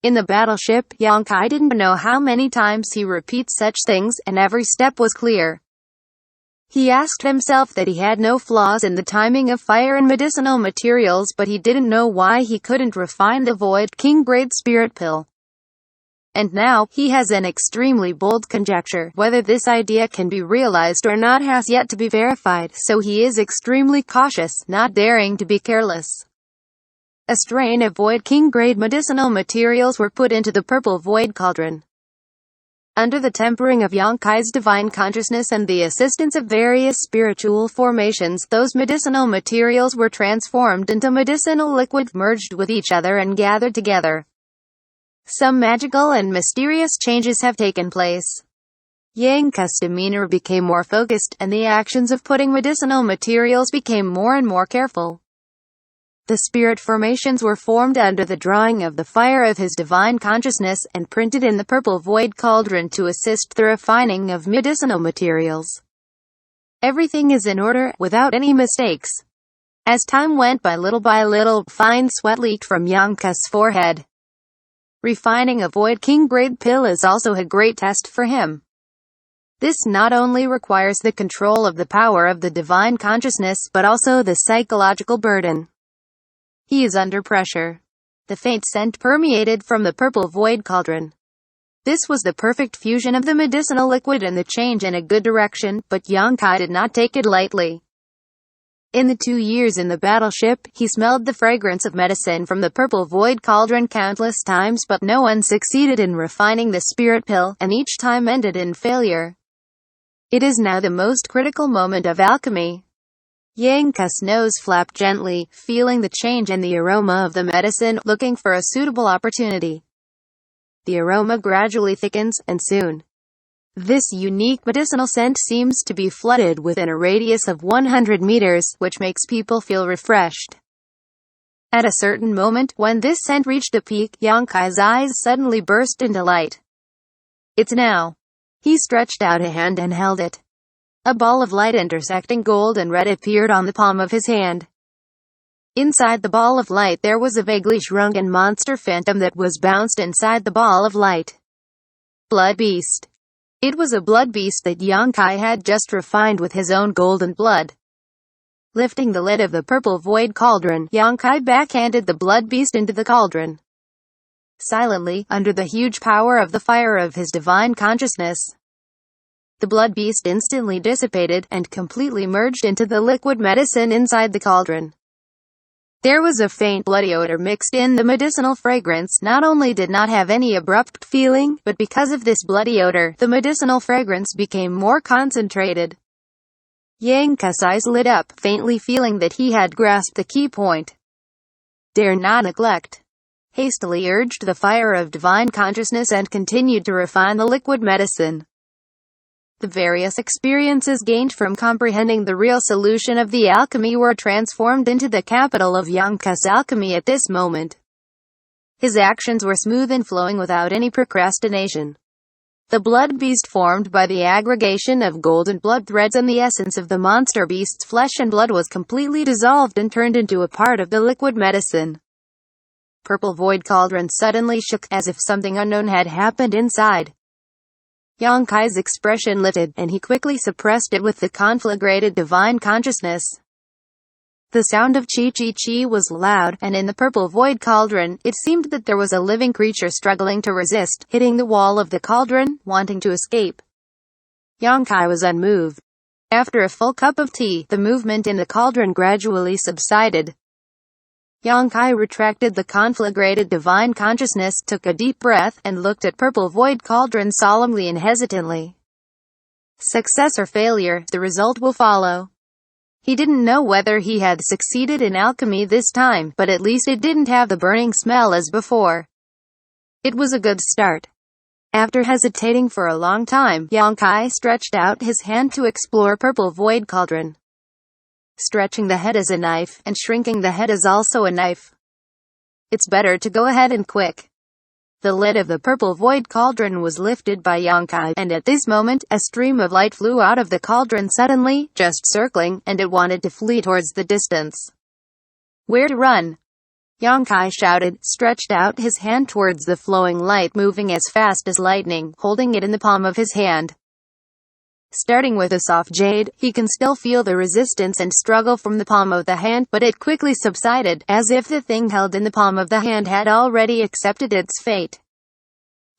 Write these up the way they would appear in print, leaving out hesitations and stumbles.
In the battleship, Xianxia didn't know how many times he repeats such things, and every step was clear. He asked himself that he had no flaws in the timing of fire and medicinal materials, but he didn't know why he couldn't refine the Void King Grade Spirit Pill. And now, he has an extremely bold conjecture. Whether this idea can be realized or not has yet to be verified, so he is extremely cautious, not daring to be careless. A strain of Void King Grade medicinal materials were put into the Purple Void Cauldron. Under the tempering of Xianxia's divine consciousness and the assistance of various spiritual formations, those medicinal materials were transformed into medicinal liquid, merged with each other and gathered together. Some magical and mysterious changes have taken place. Xianxia's demeanor became more focused, and the actions of putting medicinal materials became more and more careful. The spirit formations were formed under the drawing of the fire of his divine consciousness, and printed in the Purple Void Cauldron to assist the refining of medicinal materials. Everything is in order, without any mistakes. As time went by little, fine sweat leaked from Xianxia's forehead. Refining a Void King Grade pill is also a great test for him. This not only requires the control of the power of the divine consciousness, but also the psychological burden. He is under pressure. The faint scent permeated from the Purple Void Cauldron. This was the perfect fusion of the medicinal liquid and the change in a good direction, but Xianxia did not take it lightly. In the 2 years in the battleship, he smelled the fragrance of medicine from the Purple Void Cauldron countless times, but no one succeeded in refining the spirit pill, and each time ended in failure. It is now the most critical moment of alchemy. Xianxia's nose flapped gently, feeling the change in the aroma of the medicine, looking for a suitable opportunity. The aroma gradually thickens, and soon, this unique medicinal scent seems to be flooded within a radius of 100 meters, which makes people feel refreshed. At a certain moment, when this scent reached a peak, Xianxia's eyes suddenly burst into light. It's now. He stretched out a hand and held it. A ball of light intersecting gold and red appeared on the palm of his hand. Inside the ball of light there was a vaguely shrunken monster phantom that was bounced inside the ball of light. Blood beast. It was a blood beast that Xianxia had just refined with his own golden blood. Lifting the lid of the Purple Void Cauldron, Xianxia backhanded the blood beast into the cauldron. Silently, under the huge power of the fire of his divine consciousness, the blood beast instantly dissipated, and completely merged into the liquid medicine inside the cauldron. There was a faint bloody odor mixed in the medicinal fragrance. Not only did not have any abrupt feeling, but because of this bloody odor, the medicinal fragrance became more concentrated. Xianxia's eyes lit up, faintly feeling that he had grasped the key point. Dare not neglect. Hastily urged the fire of divine consciousness and continued to refine the liquid medicine. The various experiences gained from comprehending the real solution of the alchemy were transformed into the capital of Xianxia's alchemy at this moment. His actions were smooth and flowing without any procrastination. The blood beast formed by the aggregation of golden blood threads and the essence of the monster beast's flesh and blood was completely dissolved and turned into a part of the liquid medicine. Purple Void Cauldron suddenly shook, as if something unknown had happened inside. Xianxia's expression lifted, and he quickly suppressed it with the conflagrated divine consciousness. The sound of chi-chi-chi was loud, and in the Purple Void Cauldron, it seemed that there was a living creature struggling to resist, hitting the wall of the cauldron, wanting to escape. Xianxia was unmoved. After a full cup of tea, the movement in the cauldron gradually subsided. Xianxia retracted the conflagrated divine consciousness, took a deep breath, and looked at Purple Void Cauldron solemnly and hesitantly. Success or failure, the result will follow. He didn't know whether he had succeeded in alchemy this time, but at least it didn't have the burning smell as before. It was a good start. After hesitating for a long time, Xianxia stretched out his hand to explore Purple Void Cauldron. Stretching the head is a knife, and shrinking the head is also a knife. It's better to go ahead and quick. The lid of the Purple Void Cauldron was lifted by Xianxia, and at this moment, a stream of light flew out of the cauldron suddenly, just circling, and it wanted to flee towards the distance. Where to run? Yongkai shouted, stretched out his hand towards the flowing light moving as fast as lightning, holding it in the palm of his hand. Starting with a soft jade, he can still feel the resistance and struggle from the palm of the hand, but it quickly subsided, as if the thing held in the palm of the hand had already accepted its fate.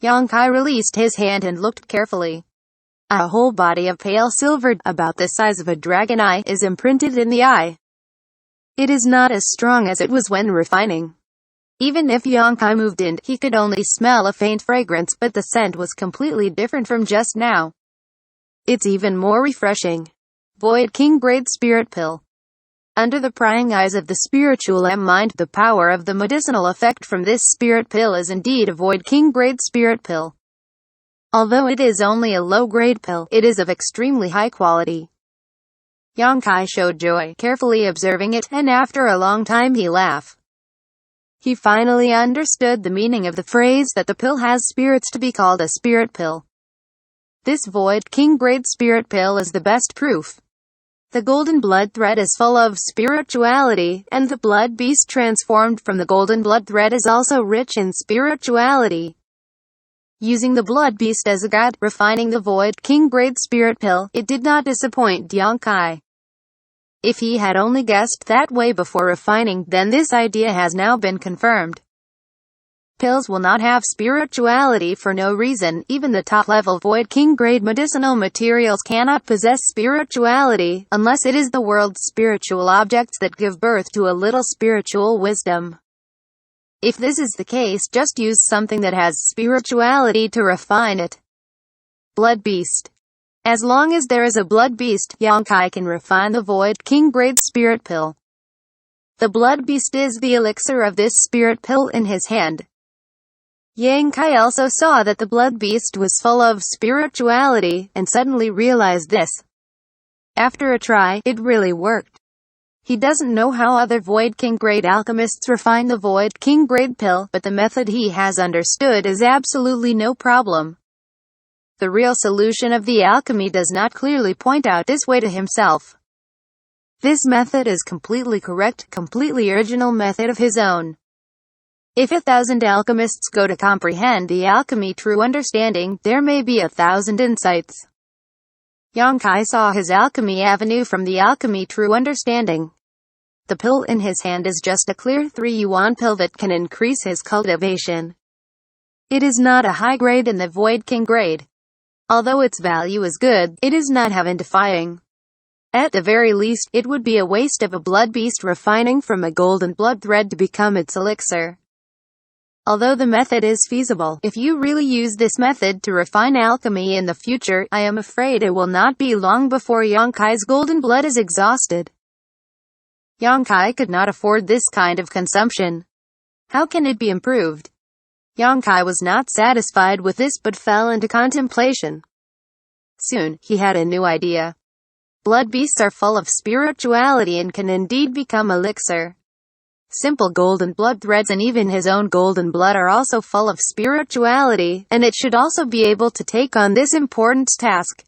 Yongkai released his hand and looked carefully. A whole body of pale silver, about the size of a dragon eye, is imprinted in the eye. It is not as strong as it was when refining. Even if Yongkai moved in, he could only smell a faint fragrance, but the scent was completely different from just now. It's even more refreshing. Void King Grade Spirit Pill. Under the prying eyes of the spiritual mind, the power of the medicinal effect from this spirit pill is indeed a Void King Grade Spirit Pill. Although it is only a low-grade pill, it is of extremely high quality. Yongkai showed joy, carefully observing it, and after a long time he laughed. He finally understood the meaning of the phrase that the pill has spirits to be called a spirit pill. This Void King Grade Spirit Pill is the best proof. The golden blood thread is full of spirituality, and the blood beast transformed from the golden blood thread is also rich in spirituality. Using the blood beast as a god, refining the Void King Grade Spirit Pill, it did not disappoint Yongkai. If he had only guessed that way before refining, then this idea has now been confirmed. Pills will not have spirituality for no reason. Even the top-level Void King Grade medicinal materials cannot possess spirituality, unless it is the world's spiritual objects that give birth to a little spiritual wisdom. If this is the case, just use something that has spirituality to refine it. Blood Beast. As long as there is a Blood Beast, Yongkai can refine the Void King Grade Spirit Pill. The Blood Beast is the elixir of this spirit pill in his hand. Yongkai also saw that the Blood Beast was full of spirituality, and suddenly realized this. After a try, it really worked. He doesn't know how other Void King Grade alchemists refine the Void King Grade pill, but the method he has understood is absolutely no problem. The real solution of the alchemy does not clearly point out this way to himself. This method is completely correct, completely original method of his own. If 1,000 alchemists go to comprehend the alchemy true understanding, there may be 1,000 insights. Yongkai saw his alchemy avenue from the alchemy true understanding. The pill in his hand is just a clear 3-yuan pill that can increase his cultivation. It is not a high grade in the Void King Grade. Although its value is good, it is not heaven-defying. At the very least, it would be a waste of a blood beast refining from a golden blood thread to become its elixir. Although the method is feasible, if you really use this method to refine alchemy in the future, I am afraid it will not be long before Yonkai's golden blood is exhausted. Yongkai could not afford this kind of consumption. How can it be improved? Yongkai was not satisfied with this but fell into contemplation. Soon, he had a new idea. Blood beasts are full of spirituality and can indeed become elixir. Simple golden blood threads and even his own golden blood are also full of spirituality, and it should also be able to take on this important task.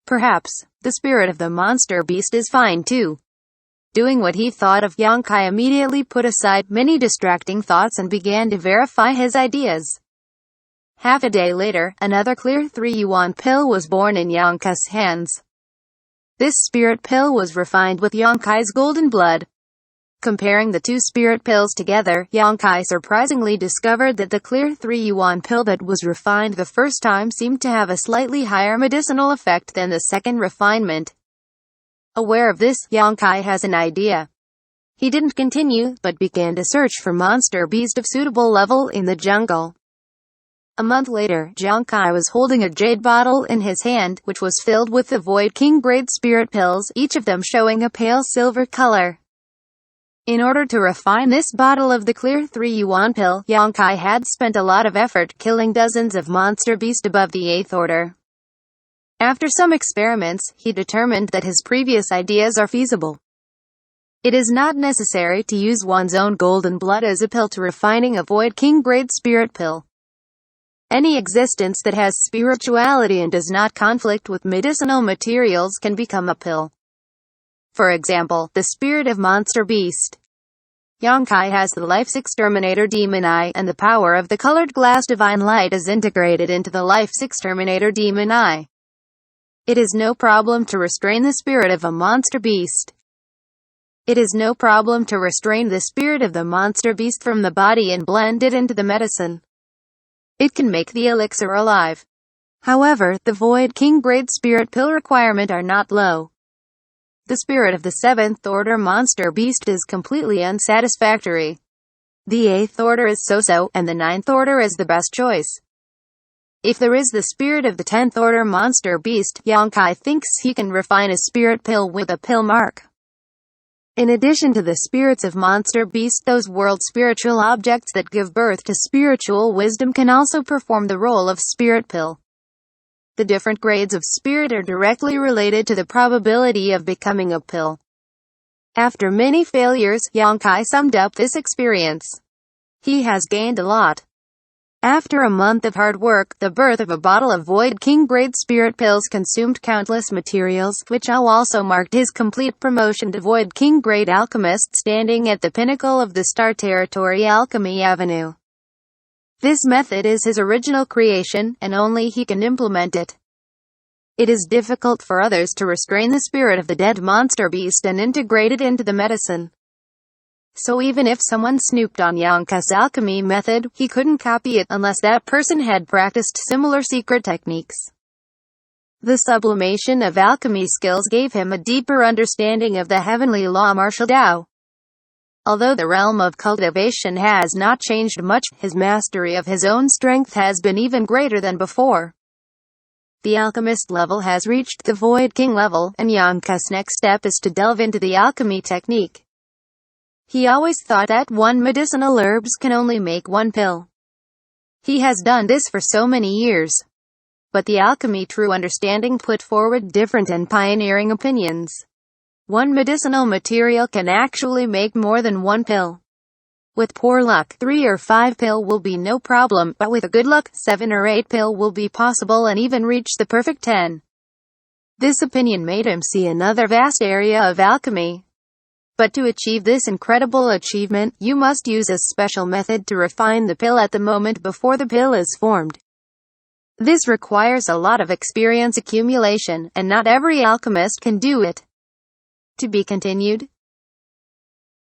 Perhaps, the spirit of the monster beast is fine too. Doing what he thought of, Yongkai immediately put aside many distracting thoughts and began to verify his ideas. Half a day later, another clear 3-yuan pill was born in Yonkai's hands. This spirit pill was refined with Yonkai's golden blood. Comparing the two spirit pills together, Yongkai surprisingly discovered that the clear 3-yuan pill that was refined the first time seemed to have a slightly higher medicinal effect than the second refinement. Aware of this, Yongkai has an idea. He didn't continue, but began to search for monster beast of suitable level in the jungle. A month later, Yongkai was holding a jade bottle in his hand, which was filled with the Void King Grade spirit pills, each of them showing a pale silver color. In order to refine this bottle of the clear 3-yuan pill, Yongkai had spent a lot of effort killing dozens of monster beasts above the 8th order. After some experiments, he determined that his previous ideas are feasible. It is not necessary to use one's own golden blood as a pill to refining a Void King Grade spirit pill. Any existence that has spirituality and does not conflict with medicinal materials can become a pill. For example, the spirit of monster beast. Xianxia has the life's exterminator demon eye, and the power of the colored glass divine light is integrated into the life's exterminator demon eye. It is no problem to restrain the spirit of a monster beast. It is no problem to restrain the spirit of the monster beast from the body and blend it into the medicine. It can make the elixir alive. However, the Void King grade spirit pill requirement are not low. The spirit of the 7th order monster beast is completely unsatisfactory. The 8th order is so-so, and the 9th order is the best choice. If there is the spirit of the 10th order monster beast, Xianxia thinks he can refine a spirit pill with a pill mark. In addition to the spirits of monster beast, those world spiritual objects that give birth to spiritual wisdom can also perform the role of spirit pill. The different grades of spirit are directly related to the probability of becoming a pill. After many failures, Xianxia summed up this experience. He has gained a lot. After a month of hard work, the birth of a bottle of Void King grade spirit pills consumed countless materials, which also marked his complete promotion to Void King grade alchemist, standing at the pinnacle of the Star Territory Alchemy Avenue. This method is his original creation, and only he can implement it. It is difficult for others to restrain the spirit of the dead monster beast and integrate it into the medicine. So even if someone snooped on Xianxia's alchemy method, he couldn't copy it unless that person had practiced similar secret techniques. The sublimation of alchemy skills gave him a deeper understanding of the heavenly law martial Tao. Although the realm of cultivation has not changed much, his mastery of his own strength has been even greater than before. The alchemist level has reached the Void King level, and Xianxia's next step is to delve into the alchemy technique. He always thought that one medicinal herbs can only make one pill. He has done this for so many years. But the alchemy true understanding put forward different and pioneering opinions. One medicinal material can actually make more than one pill. With poor luck, 3 or 5 pill will be no problem, but with a good luck, 7 or 8 pill will be possible and even reach the perfect 10. This opinion made him see another vast area of alchemy. But to achieve this incredible achievement, you must use a special method to refine the pill at the moment before the pill is formed. This requires a lot of experience accumulation, and not every alchemist can do it. To be continued.